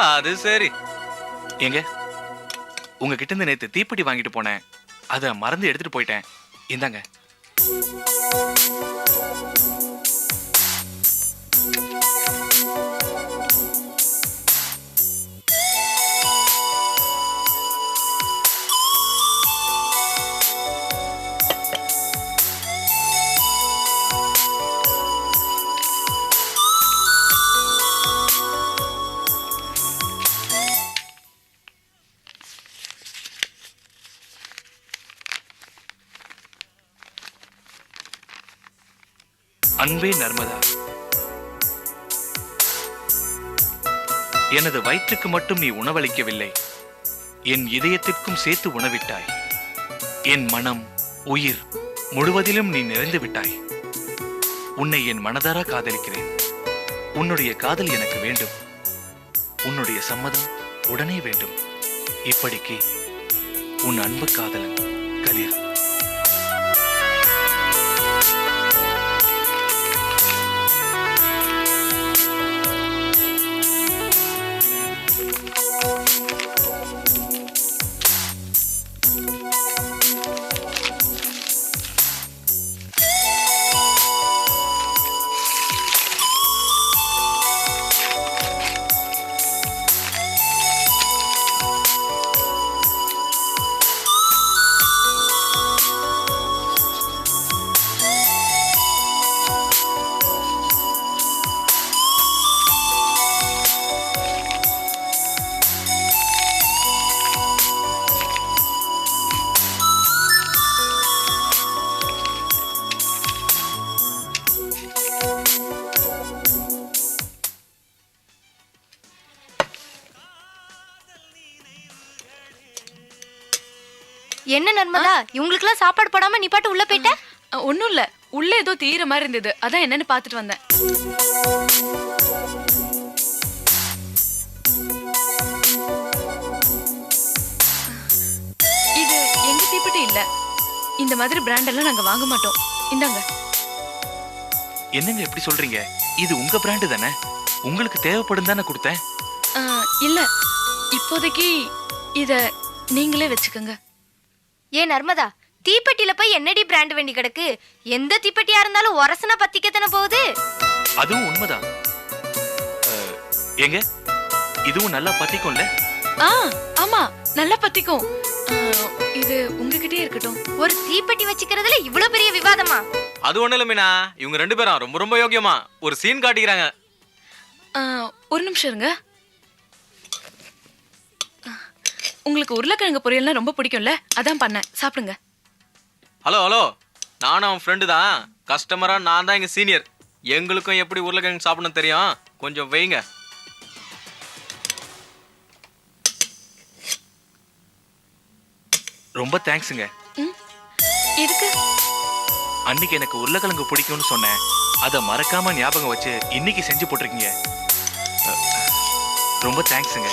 அது சரி. எங்க உங்ககிட்ட இருந்து நேத்து தீப்பெட்டி வாங்கிட்டு போனேன், அத மறந்து எடுத்துட்டு போயிட்டேன். இந்தாங்க. அன்பே நர்மதா, எனது வயிற்றுக்கு மட்டும் நீ உணவளிக்கவில்லை, என் இதயத்திற்கும் சேர்த்து உணவிட்டாய். என் மனம் உயிர் முழுவதிலும் நீ நிறைந்து விட்டாய். உன்னை என் மனதார காதலிக்கிறேன். உன்னுடைய காதல் எனக்கு வேண்டும். உன்னுடைய சம்மதம் உடனே வேண்டும். இப்படிக்கு உன் அன்பு காதலன் கதிர். என்ன நர்மதா, இவங்களுக்குலாம் சாப்பாடு போடாம நீ பாட்டு உள்ள போயிட்ட? ஒண்ணும் இல்ல, உள்ள ஏதோ தீர மாதிரி இருந்தது, அதான் என்னன்னு பாத்துட்டு வந்தேன். இது எங்க தீப்பெட்டி இல்ல. இந்த மாதிரி பிராண்ட் எல்லாம் நாங்க வாங்க மாட்டோம். இந்தாங்க. என்னங்க எப்படி சொல்றீங்க? இது உங்க பிராண்டு தானே? உங்களுக்கு தேவைப்படும் தானே கொடுத்தேன். இல்ல, இப்போதைக்கு இத நீங்களே வச்சுக்கோங்க. ஏன் நர்மதா, தீப்பெட்டியில போய் என்னடி பிராண்ட் வேண்டி கிடக்கு? எந்த தீப்பெட்டியா இருந்தாலும் ஒரசன பத்திக்கத்தானே போகுது. அதுவும் உண்மைதான். ஏங்க, இதுவும் நல்லா பத்திக்கும்ல? ஆமா, நல்லா பத்திக்கும். இது உங்ககிட்டயே இருக்கட்டும். ஒரு தீப்பெட்டி வச்சுக்கிறதுல இவ்வளவு பெரிய விவாதமா? அது ஒண்ணு இல்ல மீனா, இவங்க ரெண்டு பேரும் ரொம்ப ரொம்ப யோக்கியமா ஒரு சீன் காட்டிக்கிறாங்க. ஒரு நிமிஷம் இருங்க. உங்களுக்கு உருளைக்கிழங்கு பொரியல்னா ரொம்ப பிடிக்கும்ல, அதான் பண்ணேன். சாப்பிடுங்க. ஹலோ ஹலோ, நானும் அவன் ஃப்ரெண்டு தான். கஸ்டமரா நான் தான் எங்க சீனியர். எங்களுக்கும் எப்படி உருளைக்கிழங்கு சாப்பிடணும் தெரியும். கொஞ்சம் வைங்க. ரொம்ப தேங்க்ஸுங்க. எதுக்கு? அன்னைக்கு எனக்கு உருளைக்கிழங்கு பிடிக்கும்னு சொன்னேன், அதை மறக்காம ஞாபகம் வச்சு இன்னைக்கு செஞ்சு போட்டிருக்கீங்க. ரொம்ப தேங்க்ஸுங்க.